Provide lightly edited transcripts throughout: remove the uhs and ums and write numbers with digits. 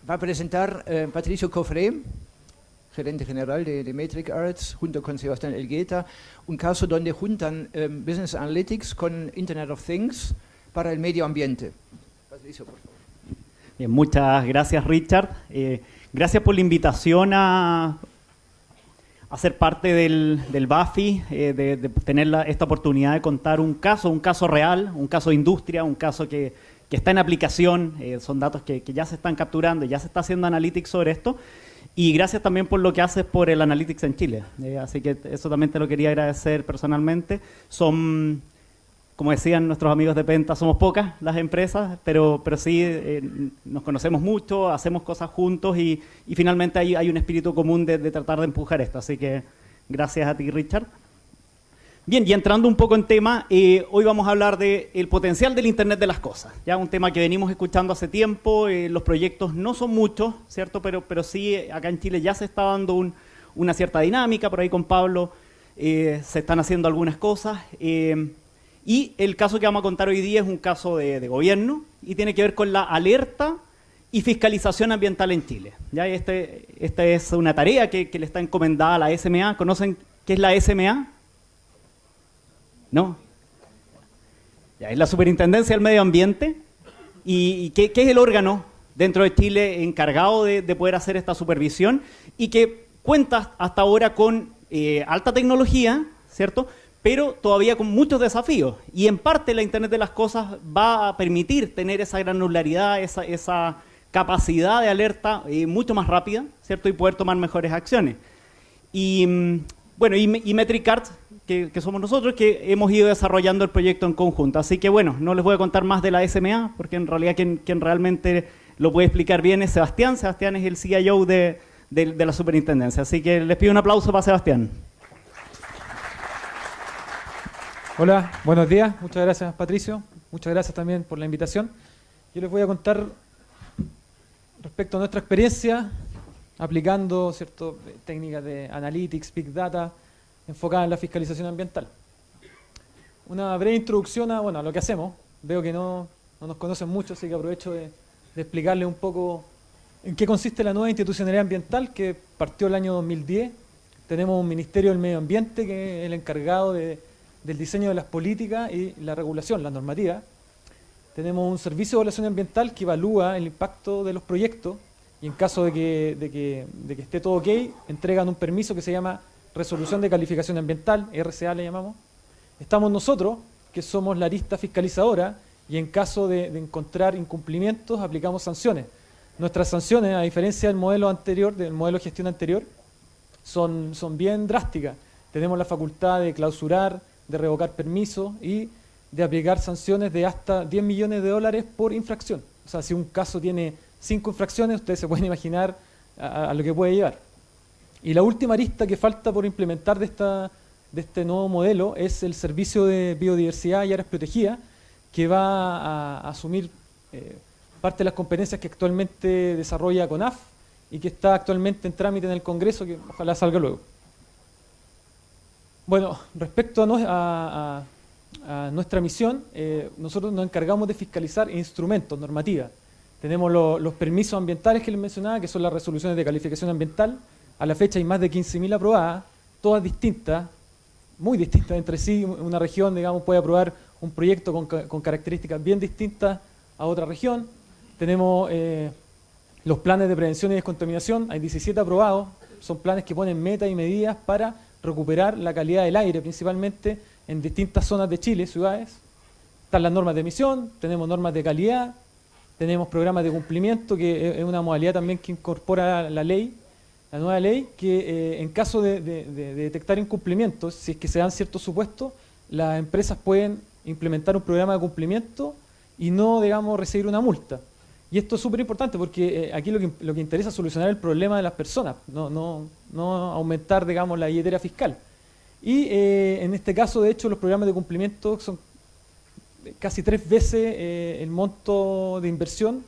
va a presentar Patricio Cofré, gerente general de Metric Arts, junto con Sebastián Elgueta, un caso donde juntan Business Analytics con Internet of Things para el medio ambiente. Patricio, por favor. Bien, muchas gracias, Richard. Gracias por la invitación a ser parte del BAFI, de tener esta oportunidad de contar un caso real, un caso de industria, un caso que está en aplicación, son datos que ya se están capturando, ya se está haciendo analytics sobre esto. Y gracias también por lo que haces por el Analytics en Chile. Así que eso también te lo quería agradecer personalmente. Como decían nuestros amigos de Penta, somos pocas las empresas, pero sí nos conocemos mucho, hacemos cosas juntos y finalmente hay un espíritu común de tratar de empujar esto. Así que gracias a ti, Richard. Bien, y entrando un poco en tema, hoy vamos a hablar del potencial del Internet de las cosas. Ya un tema que venimos escuchando hace tiempo, los proyectos no son muchos, ¿cierto? Pero sí, acá en Chile ya se está dando una cierta dinámica, por ahí con Pablo se están haciendo algunas cosas. Y el caso que vamos a contar hoy día es un caso de gobierno y tiene que ver con la alerta y fiscalización ambiental en Chile. ¿Ya? Esta es una tarea que le está encomendada a la SMA. ¿Conocen qué es la SMA? ¿No? Ya, es la Superintendencia del Medio Ambiente. ¿Y qué es el órgano dentro de Chile encargado de poder hacer esta supervisión? Y que cuenta hasta ahora con alta tecnología, ¿cierto?, pero todavía con muchos desafíos. Y en parte la Internet de las Cosas va a permitir tener esa granularidad, esa capacidad de alerta mucho más rápida, ¿cierto? Y poder tomar mejores acciones. Y bueno, y Metric Arts, que somos nosotros, que hemos ido desarrollando el proyecto en conjunto. Así que bueno, no les voy a contar más de la SMA, porque en realidad quien realmente lo puede explicar bien es Sebastián. Sebastián es el CIO de la superintendencia. Así que les pido un aplauso para Sebastián. Hola, buenos días. Muchas gracias, Patricio. Muchas gracias también por la invitación. Yo les voy a contar respecto a nuestra experiencia aplicando técnicas de analytics, big data, enfocadas en la fiscalización ambiental. Una breve introducción a lo que hacemos. Veo que no nos conocen mucho, así que aprovecho de explicarles un poco en qué consiste la nueva institucionalidad ambiental que partió el año 2010. Tenemos un Ministerio del Medio Ambiente que es el encargado del diseño de las políticas y la regulación, la normativa. Tenemos un servicio de evaluación ambiental que evalúa el impacto de los proyectos y en caso de que esté todo ok, entregan un permiso que se llama Resolución de Calificación Ambiental, RCA le llamamos. Estamos nosotros, que somos la arista fiscalizadora, y en caso de encontrar incumplimientos aplicamos sanciones. Nuestras sanciones, a diferencia del modelo anterior, del modelo de gestión anterior, son bien drásticas. Tenemos la facultad de clausurar, de revocar permisos y de aplicar sanciones de hasta $10 millones por infracción. O sea, si un caso tiene 5 infracciones, ustedes se pueden imaginar a lo que puede llevar. Y la última arista que falta por implementar de este nuevo modelo es el Servicio de Biodiversidad y Áreas Protegidas, que va a asumir parte de las competencias que actualmente desarrolla CONAF y que está actualmente en trámite en el Congreso, que ojalá salga luego. Bueno, respecto a nuestra misión, nosotros nos encargamos de fiscalizar instrumentos, normativas. Tenemos los permisos ambientales que les mencionaba, que son las resoluciones de calificación ambiental. A la fecha hay más de 15.000 aprobadas, todas distintas, muy distintas entre sí. Una región, digamos, puede aprobar un proyecto con características bien distintas a otra región. Tenemos los planes de prevención y descontaminación, hay 17 aprobados. Son planes que ponen metas y medidas para recuperar la calidad del aire, principalmente en distintas zonas de Chile, ciudades. Están las normas de emisión, tenemos normas de calidad, tenemos programas de cumplimiento, que es una modalidad también que incorpora la ley, la nueva ley, que en caso de detectar incumplimientos, si es que se dan ciertos supuestos, las empresas pueden implementar un programa de cumplimiento y no, digamos, recibir una multa. Y esto es súper importante porque aquí lo que interesa es solucionar el problema de las personas, no aumentar, digamos, la billetera fiscal. Y en este caso, de hecho, los programas de cumplimiento son casi 3 veces el monto de inversión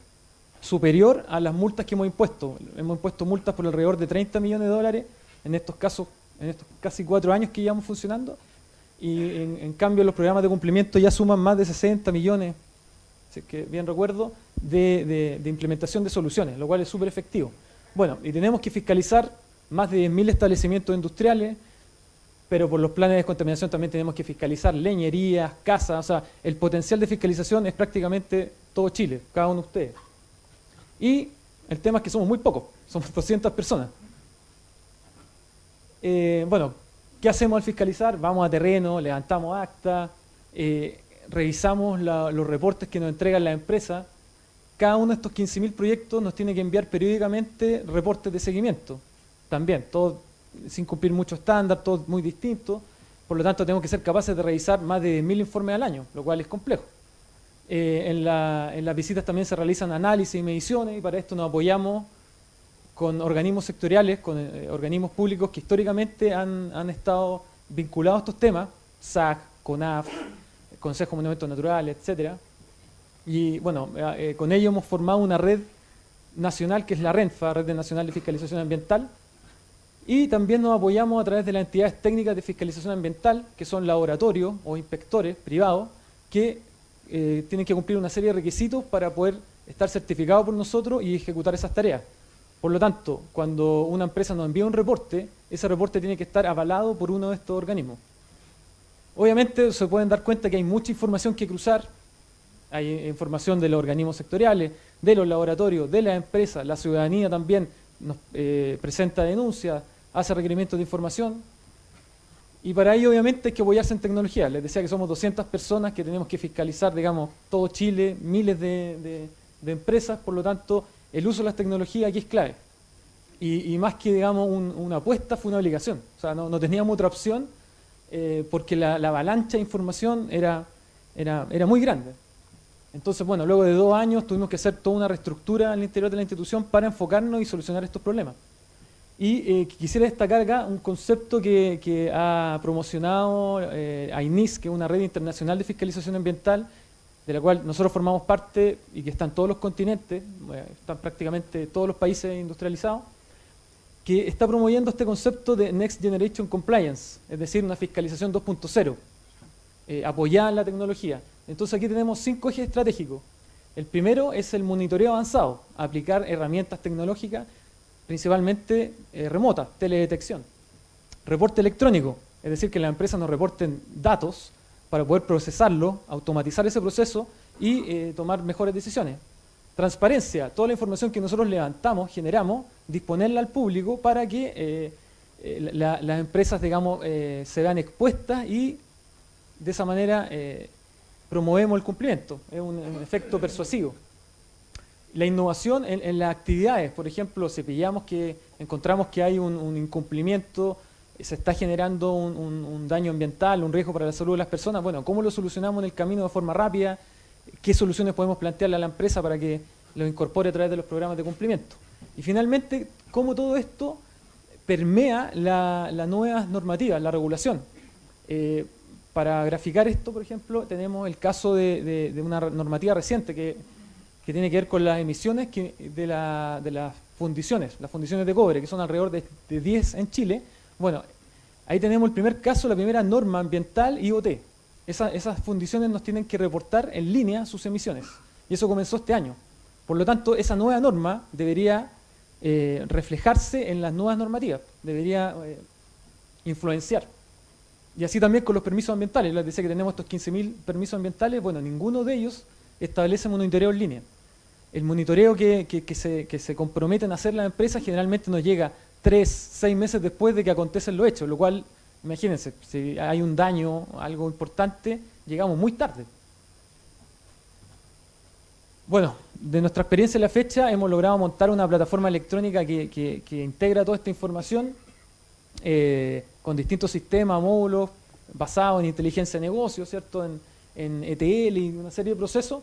superior a las multas que hemos impuesto. Hemos impuesto multas por alrededor de $30 millones en estos casos, en estos casi 4 años que llevamos funcionando. Y en cambio los programas de cumplimiento ya suman más de 60 millones, si es que bien recuerdo, de implementación de soluciones, lo cual es súper efectivo. Bueno, y tenemos que fiscalizar más de 10.000 establecimientos industriales, pero por los planes de descontaminación también tenemos que fiscalizar leñerías, casas, o sea, el potencial de fiscalización es prácticamente todo Chile, cada uno de ustedes. Y el tema es que somos muy pocos, somos 200 personas. Bueno, ¿qué hacemos al fiscalizar? Vamos a terreno, levantamos acta, revisamos los reportes que nos entregan las empresas. Cada uno de estos 15.000 proyectos nos tiene que enviar periódicamente reportes de seguimiento. También, todo sin cumplir mucho estándar, todo muy distinto. Por lo tanto, tenemos que ser capaces de revisar más de 10.000 informes al año, lo cual es complejo. En las visitas también se realizan análisis y mediciones, y para esto nos apoyamos con organismos sectoriales, con organismos públicos que históricamente han estado vinculados a estos temas, SAC, CONAF, Consejo de Monumentos Naturales, etcétera. Y bueno, con ello hemos formado una red nacional que es la RENFA, Red Nacional de Fiscalización Ambiental, y también nos apoyamos a través de las entidades técnicas de fiscalización ambiental, que son laboratorios o inspectores privados, que tienen que cumplir una serie de requisitos para poder estar certificados por nosotros y ejecutar esas tareas. Por lo tanto, cuando una empresa nos envía un reporte, ese reporte tiene que estar avalado por uno de estos organismos. Obviamente se pueden dar cuenta que hay mucha información que cruzar, hay información de los organismos sectoriales, de los laboratorios, de las empresas, la ciudadanía también nos presenta denuncias, hace requerimientos de información, y para ello obviamente hay que apoyarse en tecnología. Les decía que somos 200 personas que tenemos que fiscalizar, digamos, todo Chile, miles de empresas, por lo tanto el uso de las tecnologías aquí es clave. Y más que, digamos, una apuesta, fue una obligación. O sea, no teníamos otra opción, porque la avalancha de información era muy grande. Entonces, bueno, luego de 2 años tuvimos que hacer toda una reestructura al interior de la institución para enfocarnos y solucionar estos problemas. Y quisiera destacar acá un concepto que ha promocionado AINIS, que es una red internacional de fiscalización ambiental, de la cual nosotros formamos parte y que está en todos los continentes, están prácticamente todos los países industrializados, que está promoviendo este concepto de Next Generation Compliance, es decir, una fiscalización 2.0, apoyada en la tecnología. Entonces aquí tenemos 5 ejes estratégicos. El primero es el monitoreo avanzado, aplicar herramientas tecnológicas, principalmente remotas, teledetección. Reporte electrónico, es decir, que las empresas nos reporten datos para poder procesarlo, automatizar ese proceso y tomar mejores decisiones. Transparencia, toda la información que nosotros levantamos, generamos, disponerla al público para que las empresas, digamos, se vean expuestas y de esa manera promovemos el cumplimiento. Es un efecto persuasivo. La innovación en las actividades, por ejemplo, si encontramos que hay un incumplimiento, se está generando un daño ambiental, un riesgo para la salud de las personas, bueno, ¿cómo lo solucionamos en el camino de forma rápida? ¿Qué soluciones podemos plantearle a la empresa para que lo incorpore a través de los programas de cumplimiento? Y finalmente, ¿cómo todo esto permea la nueva normativa, la regulación? Para graficar esto, por ejemplo, tenemos el caso de una normativa reciente que tiene que ver con las emisiones de las fundiciones de cobre, que son alrededor de 10 en Chile. Bueno, ahí tenemos el primer caso, la primera norma ambiental IoT. Esas fundiciones nos tienen que reportar en línea sus emisiones, y eso comenzó este año. Por lo tanto, esa nueva norma debería reflejarse en las nuevas normativas, debería influenciar. Y así también con los permisos ambientales. Les decía que tenemos estos 15.000 permisos ambientales, bueno, ninguno de ellos establece monitoreo en línea. El monitoreo que se comprometen a hacer las empresas generalmente nos llega 3-6 meses después de que acontecen los hechos, lo cual, imagínense, si hay un daño, algo importante, llegamos muy tarde. Bueno, de nuestra experiencia en la fecha hemos logrado montar una plataforma electrónica que integra toda esta información con distintos sistemas, módulos, basados en inteligencia de negocio, ¿cierto? En ETL y una serie de procesos.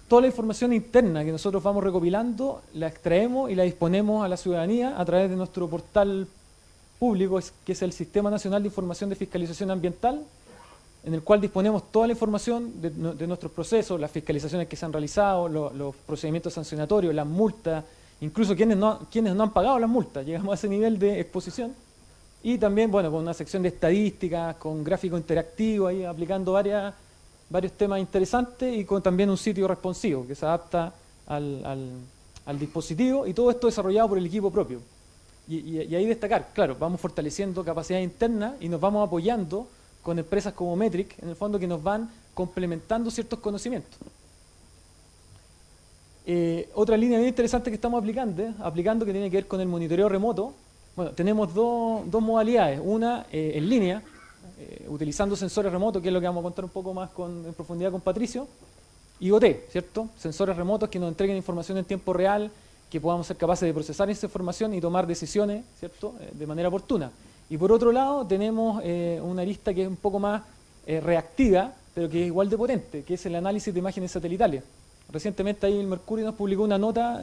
Toda la información interna que nosotros vamos recopilando la extraemos y la disponemos a la ciudadanía a través de nuestro portal público, que es el Sistema Nacional de Información de Fiscalización Ambiental, en el cual disponemos toda la información de nuestros procesos, las fiscalizaciones que se han realizado, los procedimientos sancionatorios, las multas, incluso quienes no han pagado las multas. Llegamos a ese nivel de exposición. Y también, bueno, con una sección de estadísticas, con gráfico interactivo, ahí aplicando varias varios temas interesantes y con también un sitio responsivo que se adapta al dispositivo, y todo esto desarrollado por el equipo propio. Y ahí destacar, claro, vamos fortaleciendo capacidad interna y nos vamos apoyando con empresas como Metric, en el fondo, que nos van complementando ciertos conocimientos. Otra línea bien interesante que estamos aplicando que tiene que ver con el monitoreo remoto. Bueno, tenemos dos modalidades, una en línea, utilizando sensores remotos, que es lo que vamos a contar un poco más en profundidad con Patricio, y IoT, ¿cierto? Sensores remotos que nos entreguen información en tiempo real, que podamos ser capaces de procesar esa información y tomar decisiones, ¿cierto?, de manera oportuna. Y por otro lado tenemos una arista que es un poco más reactiva, pero que es igual de potente, que es el análisis de imágenes satelitales. Recientemente ahí el Mercurio nos publicó una nota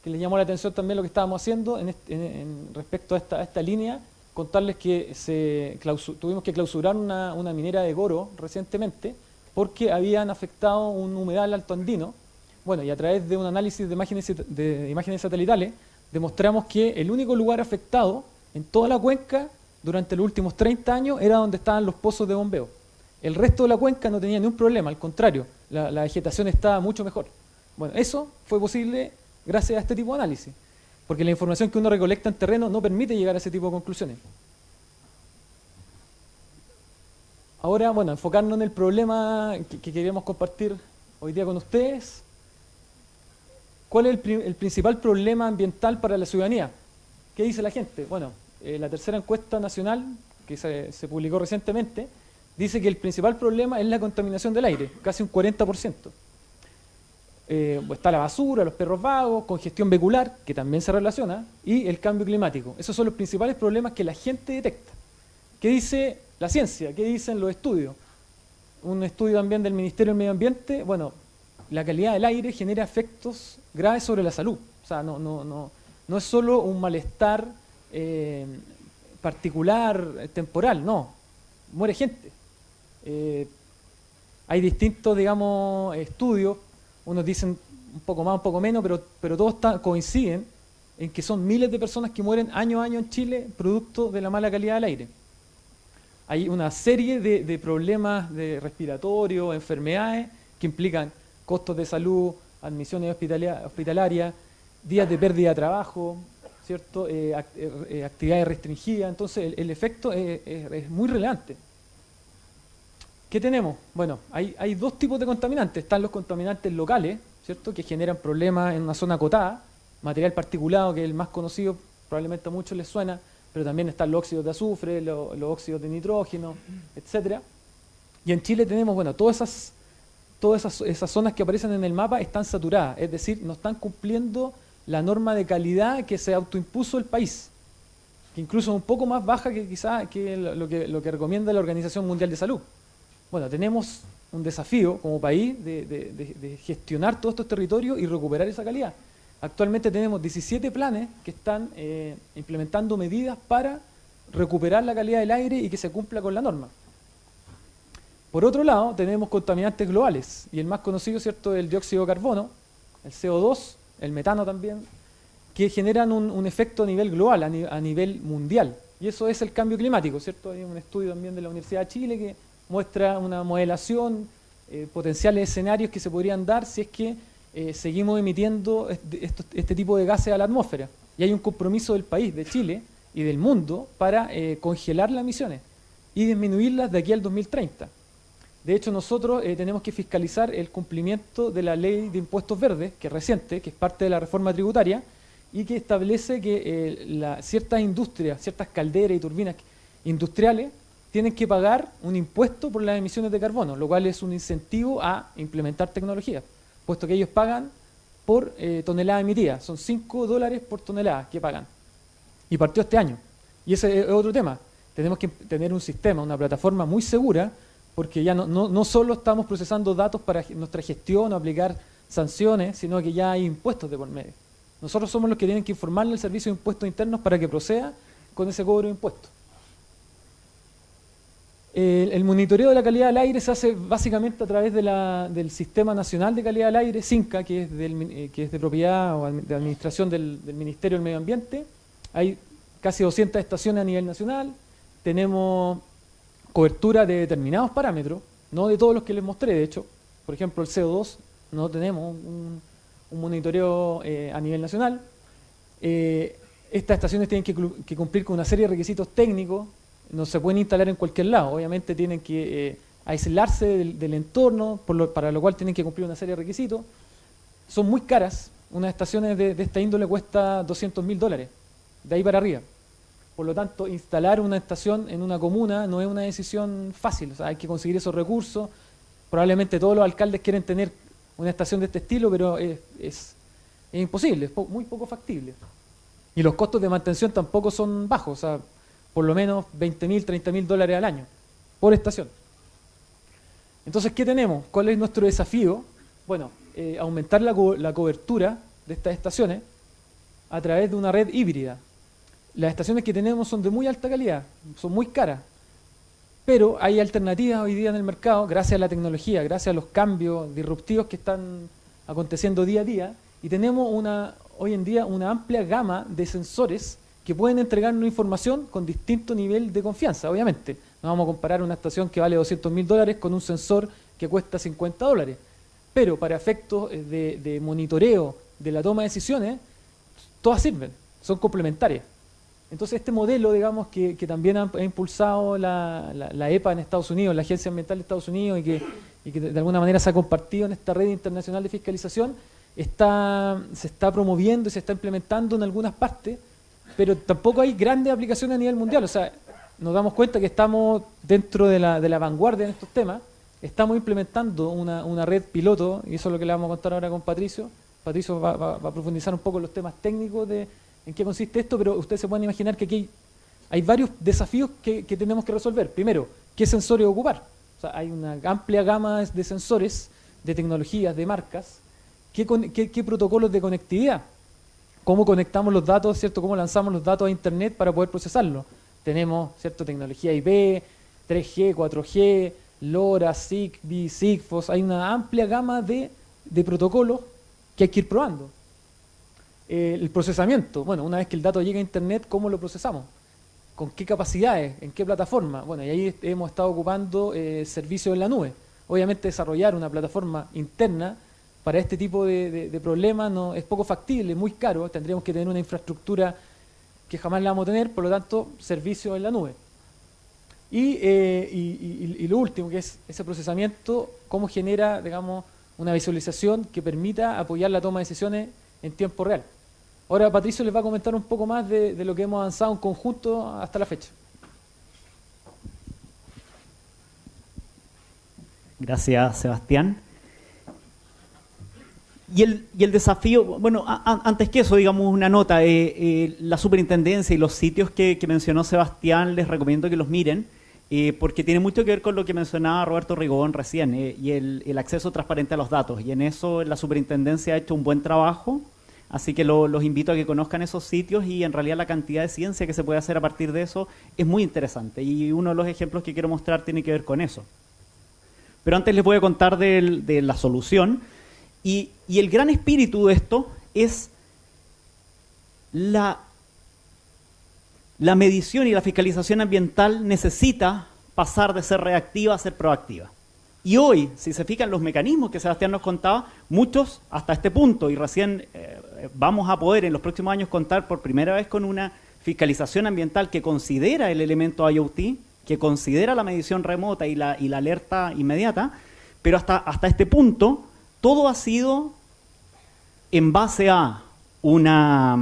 que le llamó la atención también lo que estábamos haciendo respecto a esta línea. Contarles que tuvimos que clausurar una minera de Goro recientemente porque habían afectado un humedal alto andino. Bueno, y a través de un análisis de imágenes satelitales demostramos que el único lugar afectado en toda la cuenca durante los últimos 30 años era donde estaban los pozos de bombeo. El resto de la cuenca no tenía ningún problema, al contrario, la vegetación estaba mucho mejor. Bueno, eso fue posible gracias a este tipo de análisis, porque la información que uno recolecta en terreno no permite llegar a ese tipo de conclusiones. Ahora, bueno, enfocarnos en el problema que queríamos compartir hoy día con ustedes. ¿Cuál es el principal problema ambiental para la ciudadanía? ¿Qué dice la gente? Bueno, la tercera encuesta nacional, que se publicó recientemente, dice que el principal problema es la contaminación del aire, casi un 40%. Está la basura, los perros vagos, congestión vehicular, que también se relaciona, y el cambio climático. Esos son los principales problemas que la gente detecta. ¿Qué dice la ciencia? ¿Qué dicen los estudios? Un estudio también del Ministerio del Medio Ambiente, bueno, la calidad del aire genera efectos graves sobre la salud. O sea, no es solo un malestar particular, temporal, no. Muere gente. Hay distintos, digamos, estudios, unos dicen un poco más, un poco menos, pero todos coinciden en que son miles de personas que mueren año a año en Chile producto de la mala calidad del aire. Hay una serie de problemas respiratorios, enfermedades que implican costos de salud, admisiones hospitalarias, días de pérdida de trabajo, ¿cierto? Actividades restringidas. Entonces el efecto es muy relevante. ¿Qué tenemos? Bueno, hay dos tipos de contaminantes. Están los contaminantes locales, ¿cierto?, que generan problemas en una zona acotada, material particulado, que es el más conocido, probablemente a muchos les suena, pero también están los óxidos de azufre, los óxidos de nitrógeno, etcétera. Y en Chile tenemos, bueno, todas esas zonas que aparecen en el mapa están saturadas, es decir, no están cumpliendo la norma de calidad que se autoimpuso el país, que incluso es un poco más baja que quizás lo que recomienda la Organización Mundial de Salud. Bueno, tenemos un desafío como país de gestionar todos estos territorios y recuperar esa calidad. Actualmente tenemos 17 planes que están implementando medidas para recuperar la calidad del aire y que se cumpla con la norma. Por otro lado, tenemos contaminantes globales, y el más conocido, ¿cierto?, es el dióxido de carbono, el CO2, el metano también, que generan un efecto a nivel global, a nivel mundial. Y eso es el cambio climático, ¿cierto? Hay un estudio también de la Universidad de Chile que muestra una modelación, potenciales escenarios que se podrían dar si es que seguimos emitiendo este tipo de gases a la atmósfera. Y hay un compromiso del país, de Chile y del mundo, para congelar las emisiones y disminuirlas de aquí al 2030. De hecho, nosotros tenemos que fiscalizar el cumplimiento de la ley de impuestos verdes, que es reciente, que es parte de la reforma tributaria, y que establece que ciertas industrias, ciertas calderas y turbinas industriales tienen que pagar un impuesto por las emisiones de carbono, lo cual es un incentivo a implementar tecnología, puesto que ellos pagan por tonelada emitida. Son $5 por tonelada que pagan. Y partió este año. Y ese es otro tema. Tenemos que tener un sistema, una plataforma muy segura, porque ya no solo estamos procesando datos para nuestra gestión o aplicar sanciones, sino que ya hay impuestos de por medio. Nosotros somos los que tienen que informarle al Servicio de Impuestos Internos para que proceda con ese cobro de impuestos. El monitoreo de la calidad del aire se hace básicamente a través del Sistema Nacional de Calidad del Aire, SINCA, que es de propiedad o de administración del Ministerio del Medio Ambiente. Hay casi 200 estaciones a nivel nacional. Tenemos cobertura de determinados parámetros, no de todos los que les mostré, de hecho. Por ejemplo, el CO2, no tenemos un monitoreo a nivel nacional. Estas estaciones tienen que cumplir con una serie de requisitos técnicos, no se pueden instalar en cualquier lado, obviamente tienen que aislarse del entorno, para lo cual tienen que cumplir una serie de requisitos. Son muy caras, unas estaciones de esta índole cuesta $200.000, de ahí para arriba. Por lo tanto, instalar una estación en una comuna no es una decisión fácil, o sea, hay que conseguir esos recursos. Probablemente todos los alcaldes quieren tener una estación de este estilo, pero es imposible, es muy poco factible. Y los costos de mantención tampoco son bajos, o sea, por lo menos $20.000, $30.000 al año, por estación. Entonces, ¿qué tenemos? ¿Cuál es nuestro desafío? Bueno, aumentar la cobertura de estas estaciones a través de una red híbrida. Las estaciones que tenemos son de muy alta calidad, son muy caras, pero hay alternativas hoy día en el mercado, gracias a la tecnología, gracias a los cambios disruptivos que están aconteciendo día a día, y tenemos hoy en día una amplia gama de sensores que pueden entregarnos información con distinto nivel de confianza. Obviamente, no vamos a comparar una estación que vale $200.000 con un sensor que cuesta $50, pero para efectos de monitoreo de la toma de decisiones, todas sirven, son complementarias. Entonces, este modelo, digamos, que también ha impulsado la EPA en Estados Unidos, la Agencia Ambiental de Estados Unidos, y que de alguna manera se ha compartido en esta red internacional de fiscalización, se está promoviendo y se está implementando en algunas partes, pero tampoco hay grandes aplicaciones a nivel mundial. O sea, nos damos cuenta que estamos dentro de la vanguardia en estos temas, estamos implementando una red piloto, y eso es lo que le vamos a contar ahora con Patricio. Patricio va a profundizar un poco en los temas técnicos en qué consiste esto, pero ustedes se pueden imaginar que aquí hay varios desafíos que tenemos que resolver. Primero, ¿qué sensores ocupar? O sea, hay una amplia gama de sensores, de tecnologías, de marcas. ¿Qué protocolos de conectividad? ¿Cómo conectamos los datos, cierto? ¿Cómo lanzamos los datos a Internet para poder procesarlos? Tenemos, cierto, tecnología IP, 3G, 4G, LoRa, Zigbee, Sigfox. Hay una amplia gama de protocolos que hay que ir probando. El procesamiento, bueno, una vez que el dato llega a Internet, ¿cómo lo procesamos? ¿Con qué capacidades? ¿En qué plataforma? Bueno, y ahí hemos estado ocupando servicios en la nube. Obviamente desarrollar una plataforma interna para este tipo de problemas no es poco factible, muy caro, tendríamos que tener una infraestructura que jamás la vamos a tener, por lo tanto, servicios en la nube. Y lo último, que es ese procesamiento, cómo genera, digamos, una visualización que permita apoyar la toma de decisiones en tiempo real. Ahora Patricio les va a comentar un poco más de lo que hemos avanzado en conjunto hasta la fecha. Gracias, Sebastián. Y el desafío, bueno, antes que eso, digamos una nota, la superintendencia y los sitios que mencionó Sebastián, les recomiendo que los miren, porque tiene mucho que ver con lo que mencionaba Roberto Rigobón recién, y el acceso transparente a los datos, y en eso la superintendencia ha hecho un buen trabajo, así que los invito a que conozcan esos sitios, y en realidad la cantidad de ciencia que se puede hacer a partir de eso es muy interesante, y uno de los ejemplos que quiero mostrar tiene que ver con eso. Pero antes les voy a contar de la solución. Y el gran espíritu de esto es la medición y la fiscalización ambiental necesita pasar de ser reactiva a ser proactiva. Y hoy, si se fijan los mecanismos que Sebastián nos contaba, muchos hasta este punto, y recién vamos a poder en los próximos años contar por primera vez con una fiscalización ambiental que considera el elemento IoT, que considera la medición remota y la alerta inmediata, pero hasta este punto todo ha sido en base a una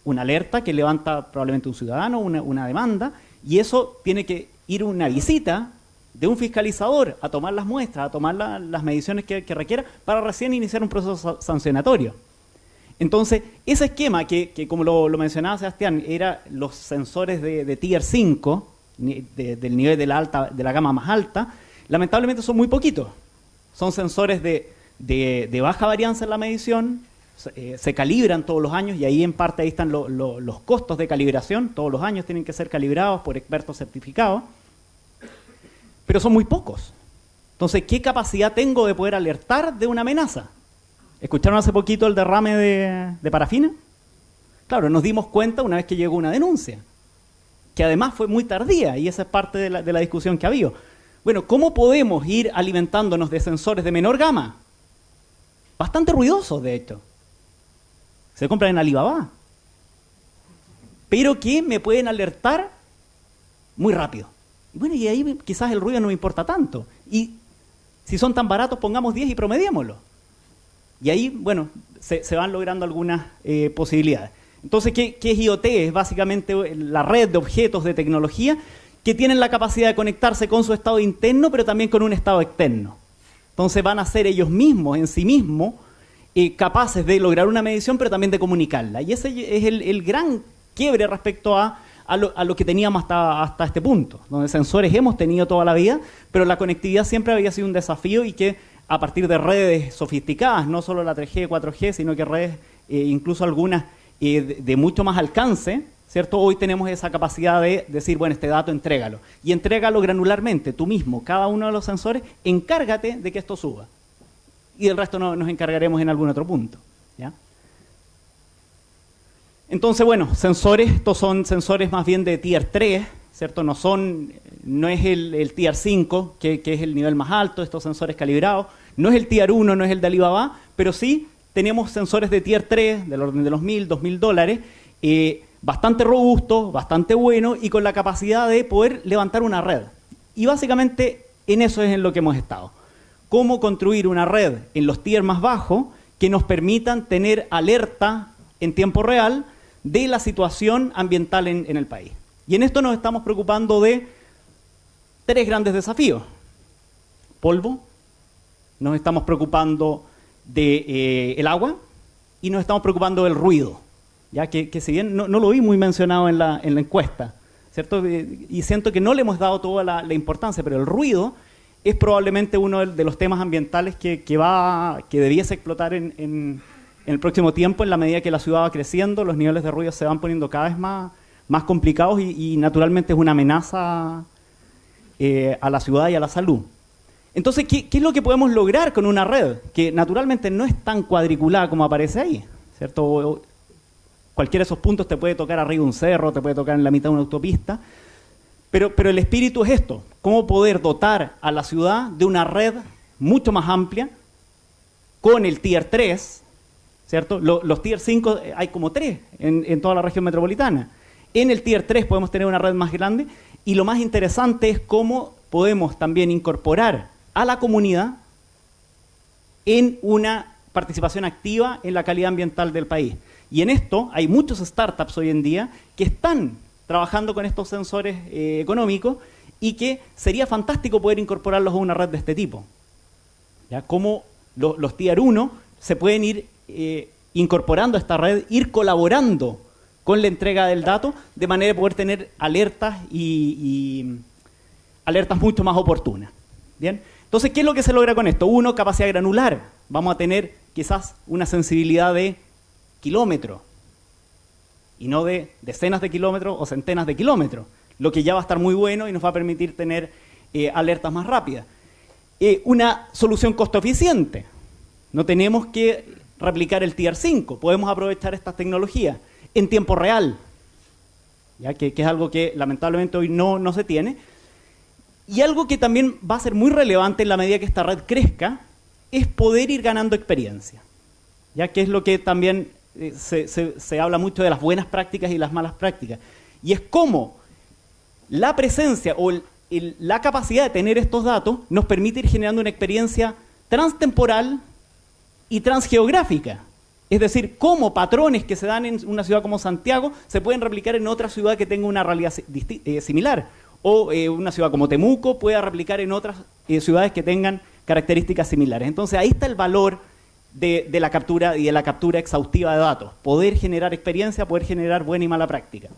alerta que levanta probablemente un ciudadano, una demanda, y eso tiene que ir una visita de un fiscalizador a tomar las muestras, a tomar las mediciones que requiera para recién iniciar un proceso sancionatorio. Entonces, ese esquema que como lo mencionaba Sebastián, era los sensores de Tier 5, del nivel de la gama más alta, lamentablemente son muy poquitos. Son sensores de baja varianza en la medición, se calibran todos los años, y ahí en parte ahí están los costos de calibración, todos los años tienen que ser calibrados por expertos certificados, pero son muy pocos. Entonces, ¿qué capacidad tengo de poder alertar de una amenaza? ¿Escucharon hace poquito el derrame de parafina? Claro, nos dimos cuenta una vez que llegó una denuncia, que además fue muy tardía, y esa es parte de la discusión que ha habido. Bueno, ¿cómo podemos ir alimentándonos de sensores de menor gama? Bastante ruidosos, de hecho. Se compran en Alibaba. Pero que me pueden alertar muy rápido. Bueno, y ahí quizás el ruido no me importa tanto. Y si son tan baratos, pongamos 10 y promediémoslo. Y ahí, bueno, se van logrando algunas posibilidades. Entonces, ¿qué es IoT? Es básicamente la red de objetos de tecnología que tienen la capacidad de conectarse con su estado interno, pero también con un estado externo. Entonces van a ser ellos mismos, en sí mismos, capaces de lograr una medición, pero también de comunicarla. Y ese es el gran quiebre respecto a lo que teníamos hasta este punto, donde sensores hemos tenido toda la vida, pero la conectividad siempre había sido un desafío y que a partir de redes sofisticadas, no solo la 3G, 4G, sino que redes, incluso algunas de mucho más alcance, ¿cierto? Hoy tenemos esa capacidad de decir, bueno, este dato entrégalo. Y entrégalo granularmente, tú mismo, cada uno de los sensores, encárgate de que esto suba. Y el resto nos encargaremos en algún otro punto, ¿ya? Entonces, bueno, sensores, estos son sensores más bien de Tier 3, ¿cierto? No es el Tier 5, que es el nivel más alto de estos sensores calibrados, no es el Tier 1, no es el de Alibaba, pero sí tenemos sensores de Tier 3, del orden de los $1.000, $2.000, bastante robustos, bastante buenos y con la capacidad de poder levantar una red. Y básicamente en eso es en lo que hemos estado. Cómo construir una red en los tiers más bajos que nos permitan tener alerta en tiempo real de la situación ambiental en el país. Y en esto nos estamos preocupando de 3 grandes desafíos. Polvo, nos estamos preocupando del agua y nos estamos preocupando del ruido. Ya que si bien no lo vi muy mencionado en la encuesta, ¿cierto? Y siento que no le hemos dado toda la importancia, pero el ruido es probablemente uno de los temas ambientales que debiese explotar en el próximo tiempo, en la medida que la ciudad va creciendo, los niveles de ruido se van poniendo cada vez más complicados y naturalmente es una amenaza a la ciudad y a la salud. Entonces, ¿qué es lo que podemos lograr con una red? Que naturalmente no es tan cuadriculada como aparece ahí, ¿cierto? Cualquiera de esos puntos te puede tocar arriba de un cerro, te puede tocar en la mitad de una autopista, pero el espíritu es esto, cómo poder dotar a la ciudad de una red mucho más amplia con el Tier 3, ¿cierto? Los Tier 5 hay como 3 en toda la región metropolitana. En el Tier 3 podemos tener una red más grande y lo más interesante es cómo podemos también incorporar a la comunidad en una participación activa en la calidad ambiental del país. Y en esto hay muchos startups hoy en día que están trabajando con estos sensores económicos y que sería fantástico poder incorporarlos a una red de este tipo. ¿Ya? Como los Tier 1 se pueden ir incorporando a esta red, ir colaborando con la entrega del dato, de manera de poder tener alertas y alertas mucho más oportunas. ¿Bien? Entonces, ¿qué es lo que se logra con esto? 1, capacidad granular. Vamos a tener quizás una sensibilidad de kilómetros y no de decenas de kilómetros o centenas de kilómetros, lo que ya va a estar muy bueno y nos va a permitir tener alertas más rápidas. Una solución costo eficiente. No tenemos que replicar el Tier 5, podemos aprovechar estas tecnologías en tiempo real, ya que es algo que lamentablemente hoy no se tiene. Y algo que también va a ser muy relevante en la medida que esta red crezca es poder ir ganando experiencia, ya que es lo que también se habla mucho de las buenas prácticas y las malas prácticas. Y es cómo la presencia o la capacidad de tener estos datos nos permite ir generando una experiencia transtemporal y transgeográfica. Es decir, cómo patrones que se dan en una ciudad como Santiago se pueden replicar en otra ciudad que tenga una realidad similar. O una ciudad como Temuco pueda replicar en otras ciudades que tengan características similares. Entonces ahí está el valor de la captura y de la captura exhaustiva de datos. Poder generar experiencia, poder generar buena y mala práctica.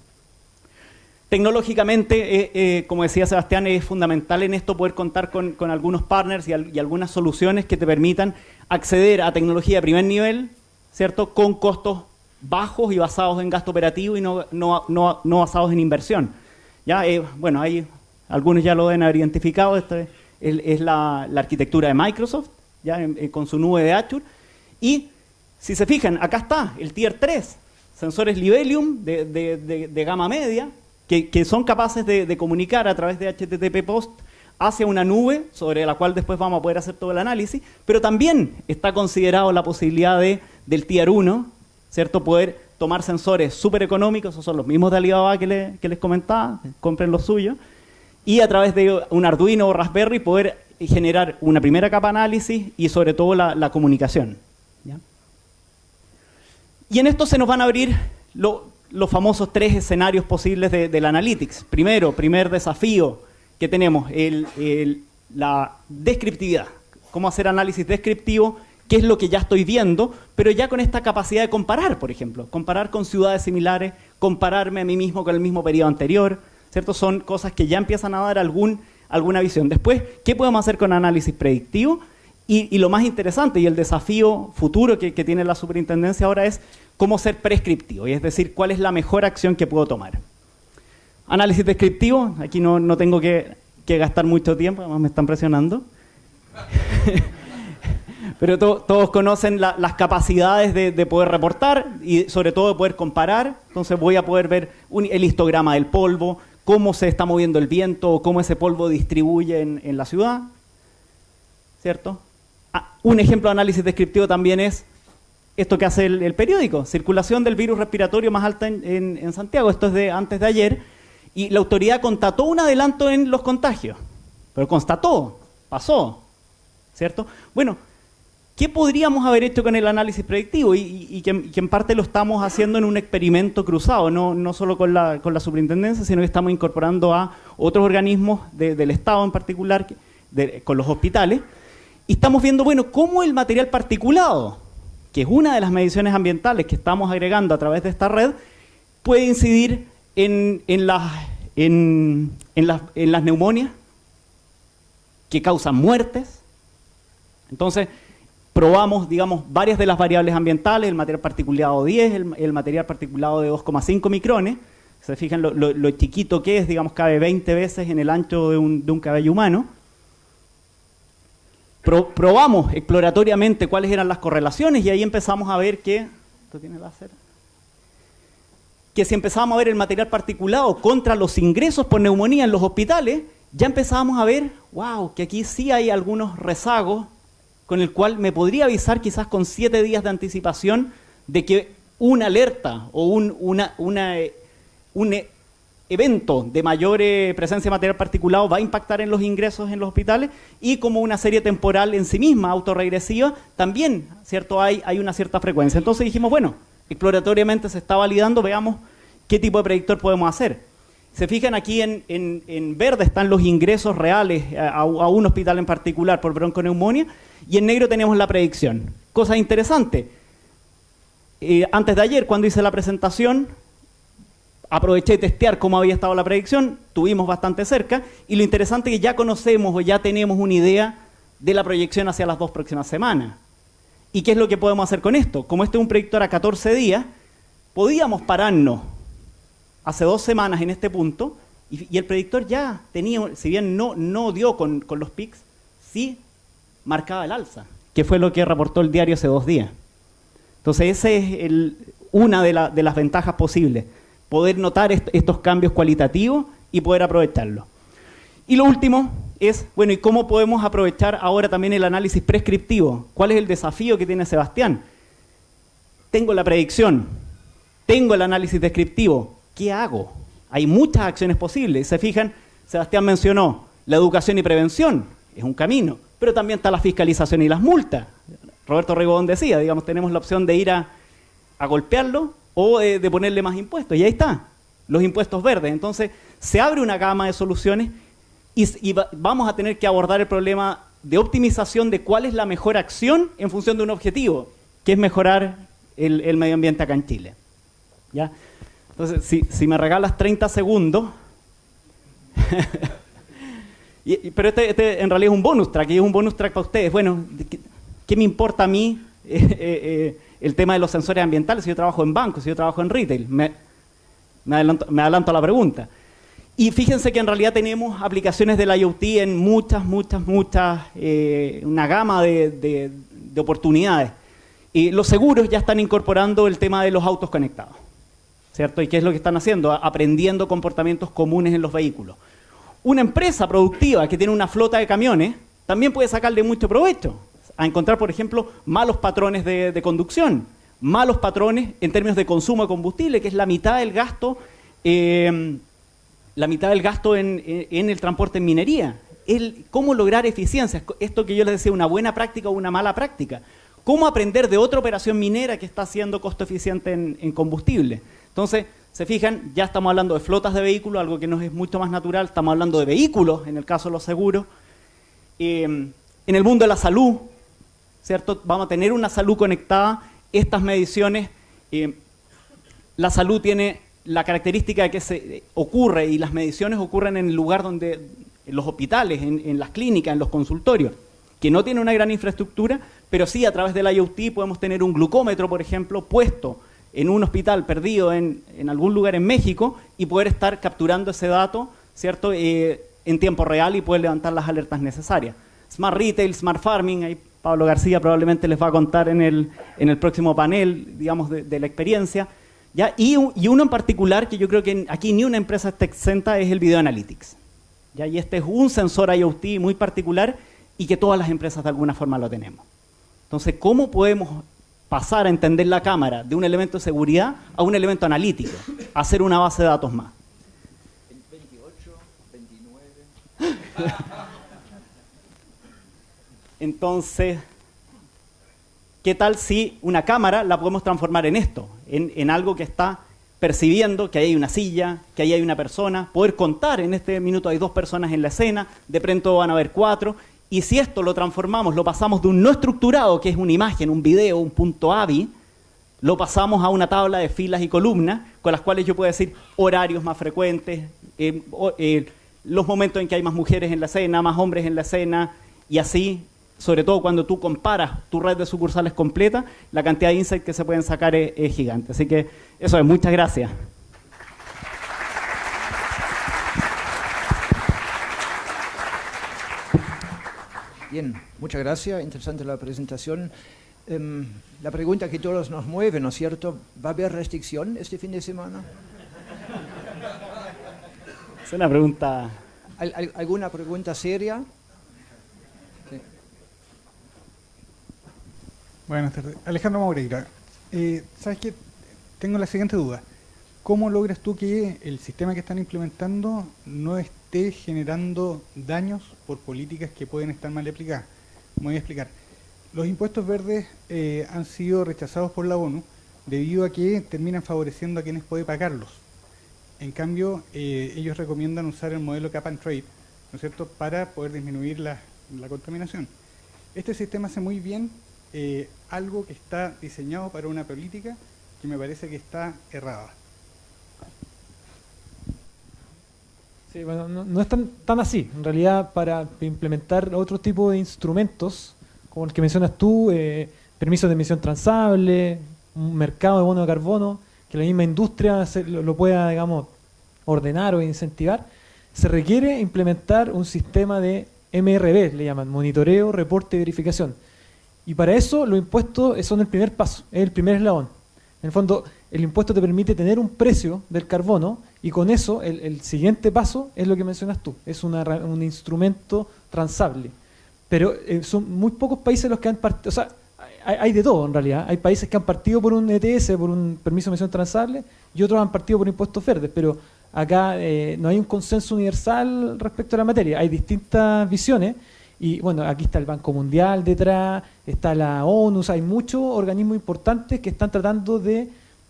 Tecnológicamente, como decía Sebastián, es fundamental en esto poder contar con algunos partners y algunas soluciones que te permitan acceder a tecnología de primer nivel, ¿cierto? Con costos bajos y basados en gasto operativo y no basados en inversión. Ya, bueno, algunos ya lo deben haber identificado. Esta es la arquitectura de Microsoft, ya con su nube de Azure. Y si se fijan, acá está el Tier 3, sensores Libelium de gama media, que son capaces de comunicar a través de HTTP POST hacia una nube sobre la cual después vamos a poder hacer todo el análisis, pero también está considerado la posibilidad del Tier 1, ¿cierto? Poder tomar sensores súper económicos, esos son los mismos de Alibaba que les comentaba, compren los suyos, y a través de un Arduino o Raspberry poder generar una primera capa de análisis y sobre todo la comunicación, ¿ya? Y en esto se nos van a abrir los famosos 3 escenarios posibles del Analytics. Primero, primer desafío que tenemos, la descriptividad. Cómo hacer análisis descriptivo, qué es lo que ya estoy viendo, pero ya con esta capacidad de comparar, por ejemplo. Comparar con ciudades similares, compararme a mí mismo con el mismo periodo anterior, ¿cierto? Son cosas que ya empiezan a dar alguna visión. Después, ¿qué podemos hacer con análisis predictivo? Y lo más interesante y el desafío futuro que tiene la superintendencia ahora es cómo ser prescriptivo, y es decir, cuál es la mejor acción que puedo tomar. Análisis descriptivo, aquí no tengo que gastar mucho tiempo, además me están presionando. Pero todos conocen las capacidades de poder reportar y sobre todo de poder comparar. Entonces voy a poder ver el histograma del polvo, cómo se está moviendo el viento o cómo ese polvo distribuye en la ciudad, ¿cierto? Un ejemplo de análisis descriptivo también es esto que hace el periódico, circulación del virus respiratorio más alta en Santiago. Esto es de antes de ayer, y la autoridad constató un adelanto en los contagios, pero constató, pasó, ¿cierto? Bueno, ¿qué podríamos haber hecho con el análisis predictivo? Y que en parte lo estamos haciendo en un experimento cruzado, no solo con la superintendencia, sino que estamos incorporando a otros organismos del Estado en particular, con los hospitales, y estamos viendo, bueno, cómo el material particulado, que es una de las mediciones ambientales que estamos agregando a través de esta red, puede incidir en las neumonias que causan muertes. Entonces, probamos, digamos, varias de las variables ambientales, el material particulado 10, el material particulado de 2,5 micrones. Se fijan lo chiquito que es, digamos, cabe 20 veces en el ancho de un cabello humano. Probamos exploratoriamente cuáles eran las correlaciones y ahí empezamos a ver que... ¿Esto tiene láser? Que si empezábamos a ver el material particulado contra los ingresos por neumonía en los hospitales, ya empezábamos a ver, wow, que aquí sí hay algunos rezagos con el cual me podría avisar quizás con 7 días de anticipación de que una alerta o un evento de mayor presencia de material particulado va a impactar en los ingresos en los hospitales, y como una serie temporal en sí misma, autorregresiva, también, ¿cierto? Hay una cierta frecuencia. Entonces dijimos, bueno, exploratoriamente se está validando, veamos qué tipo de predictor podemos hacer. Se fijan aquí en verde están los ingresos reales a un hospital en particular por bronconeumonía, y en negro tenemos la predicción. Cosa interesante, antes de ayer cuando hice la presentación, aproveché de testear cómo había estado la predicción, tuvimos bastante cerca, y lo interesante es que ya conocemos o ya tenemos una idea de la proyección hacia las 2 próximas semanas. ¿Y qué es lo que podemos hacer con esto? Como este es un predictor a 14 días, podíamos pararnos hace 2 semanas en este punto, y el predictor ya tenía, si bien no dio con los pics, sí marcaba el alza, que fue lo que reportó el diario hace 2 días. Entonces esa es una de las ventajas posibles, poder notar estos cambios cualitativos y poder aprovecharlos. Y lo último es, bueno, ¿y cómo podemos aprovechar ahora también el análisis prescriptivo? ¿Cuál es el desafío que tiene Sebastián? Tengo la predicción, tengo el análisis descriptivo, ¿qué hago? Hay muchas acciones posibles. Se fijan, Sebastián mencionó la educación y prevención, es un camino, pero también está la fiscalización y las multas. Roberto Rigobón decía, digamos, tenemos la opción de ir a golpearlo o de ponerle más impuestos, y ahí está, los impuestos verdes. Entonces, se abre una gama de soluciones y vamos a tener que abordar el problema de optimización de cuál es la mejor acción en función de un objetivo, que es mejorar el medio ambiente acá en Chile. ¿Ya? Entonces, si me regalas 30 segundos, pero este en realidad es un bonus track, y es un bonus track para ustedes. Bueno, ¿qué me importa a mí el tema de los sensores ambientales si yo trabajo en bancos, si yo trabajo en retail? Me adelanto a la pregunta. Y fíjense que en realidad tenemos aplicaciones del IoT en muchas, una gama de oportunidades. Y los seguros ya están incorporando el tema de los autos conectados, ¿cierto? ¿Y qué es lo que están haciendo? Aprendiendo comportamientos comunes en los vehículos. una empresa productiva que tiene una flota de camiones también puede sacarle mucho provecho a encontrar, por ejemplo, malos patrones de conducción, malos patrones en términos de consumo de combustible, que es la mitad del gasto, en el transporte en minería. Cómo lograr eficiencias, esto que yo les decía, una buena práctica o una mala práctica. Cómo aprender de otra operación minera que está siendo costo eficiente en combustible. Entonces, se fijan, ya estamos hablando de flotas de vehículos, algo que nos es mucho más natural, estamos hablando de vehículos, en el caso de los seguros. En el mundo de la salud, ¿cierto? Vamos a tener una salud conectada. Estas mediciones, la salud tiene la característica de que se ocurre, y las mediciones ocurren en el lugar donde, en los hospitales, en las clínicas, en los consultorios, que no tiene una gran infraestructura, pero sí a través del IoT podemos tener un glucómetro, por ejemplo, puesto en un hospital perdido en algún lugar en México y poder estar capturando ese dato, ¿cierto? En tiempo real y poder levantar las alertas necesarias. Smart Retail, Smart Farming, ahí Pablo García probablemente les va a contar en el próximo panel, digamos, de la experiencia. ¿Ya? Y uno en particular que yo creo que aquí ni una empresa está exenta es el Video Analytics. ¿Ya? Y este es un sensor IoT muy particular y que todas las empresas de alguna forma lo tenemos. Entonces, ¿cómo podemos pasar a entender la cámara de un elemento de seguridad a un elemento analítico? Hacer una base de datos más. 28, 29... Entonces, ¿qué tal si una cámara la podemos transformar en esto? En algo que está percibiendo que ahí hay una silla, que ahí hay una persona, poder contar, en este minuto hay 2 personas en la escena, de pronto van a haber 4, y si esto lo transformamos, lo pasamos de un no estructurado, que es una imagen, un video, un punto AVI, lo pasamos a una tabla de filas y columnas, con las cuales yo puedo decir horarios más frecuentes, los momentos en que hay más mujeres en la escena, más hombres en la escena, y así, sobre todo cuando tú comparas tu red de sucursales completa, la cantidad de insights que se pueden sacar es gigante. Así que eso es, muchas gracias. Bien, muchas gracias, interesante la presentación. La pregunta que todos nos mueve, ¿no es cierto? ¿Va a haber restricción este fin de semana? Es una pregunta... ¿Alguna pregunta seria? Sí. Buenas tardes. Alejandro Moreira. ¿Sabes qué? Tengo la siguiente duda. ¿Cómo logras tú que el sistema que están implementando no esté generando daños por políticas que pueden estar mal aplicadas? Me voy a explicar. Los impuestos verdes han sido rechazados por la ONU debido a que terminan favoreciendo a quienes pueden pagarlos. En cambio, ellos recomiendan usar el modelo Cap and Trade, ¿no es cierto?, para poder disminuir la contaminación. Este sistema hace muy bien algo que está diseñado para una política que me parece que está errada. Sí, bueno, no es tan así. En realidad, para implementar otro tipo de instrumentos, como el que mencionas tú, permisos de emisión transable, un mercado de bono de carbono, que la misma industria lo pueda, digamos, ordenar o incentivar, se requiere implementar un sistema de MRV, le llaman, monitoreo, reporte y verificación. Y para eso los impuestos son el primer paso, es el primer eslabón. En el fondo, el impuesto te permite tener un precio del carbono y con eso el siguiente paso es lo que mencionas tú, es un instrumento transable. Pero son muy pocos países los que han partido, o sea, hay de todo en realidad. Hay países que han partido por un ETS, por un permiso de emisión transable, y otros han partido por impuestos verdes, pero acá no hay un consenso universal respecto a la materia. Hay distintas visiones, y bueno, aquí está el Banco Mundial detrás, está la ONU, o sea, hay muchos organismos importantes que están tratando de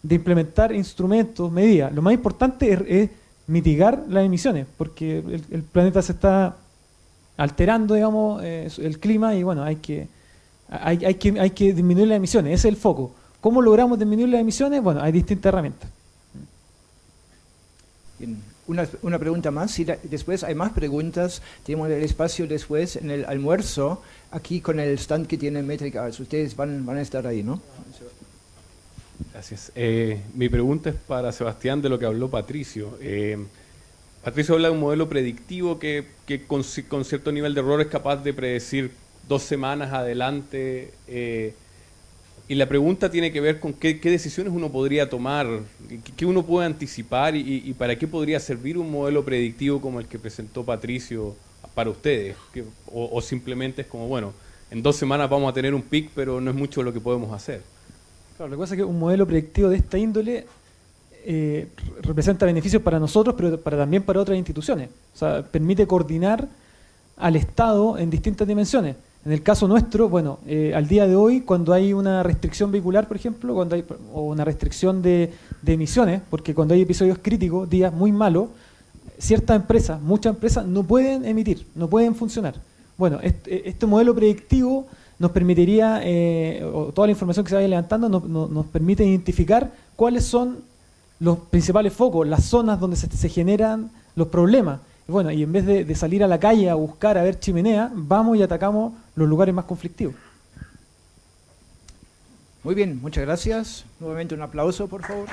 implementar instrumentos, medidas. Lo más importante es mitigar las emisiones, porque el planeta se está alterando, digamos, el clima, y bueno, hay que disminuir las emisiones, ese es el foco. ¿Cómo logramos disminuir las emisiones? Bueno, hay distintas herramientas. Bien. Una pregunta más, si después hay más preguntas, tenemos el espacio después en el almuerzo, aquí con el stand que tiene Metric Arts. Ustedes van a estar ahí, ¿no? Gracias. Mi pregunta es para Sebastián de lo que habló Patricio. Patricio habla de un modelo predictivo que con cierto nivel de error es capaz de predecir 2 semanas adelante Y la pregunta tiene que ver con qué decisiones uno podría tomar, qué uno puede anticipar y para qué podría servir un modelo predictivo como el que presentó Patricio para ustedes. O simplemente es como, bueno, en 2 semanas vamos a tener un pic, pero no es mucho lo que podemos hacer. Claro, lo que pasa es que un modelo predictivo de esta índole representa beneficios para nosotros, pero también para otras instituciones. O sea, permite coordinar al Estado en distintas dimensiones. En el caso nuestro, bueno, al día de hoy, cuando hay una restricción vehicular, por ejemplo, o una restricción de emisiones, porque cuando hay episodios críticos, días muy malos, ciertas empresas, muchas empresas, no pueden emitir, no pueden funcionar. Bueno, este modelo predictivo nos permitiría, o toda la información que se vaya levantando, nos permite identificar cuáles son los principales focos, las zonas donde se generan los problemas. Bueno, y en vez de salir a la calle a buscar, a ver chimenea, vamos y atacamos los lugares más conflictivos. Muy bien, muchas gracias. Nuevamente un aplauso, por favor.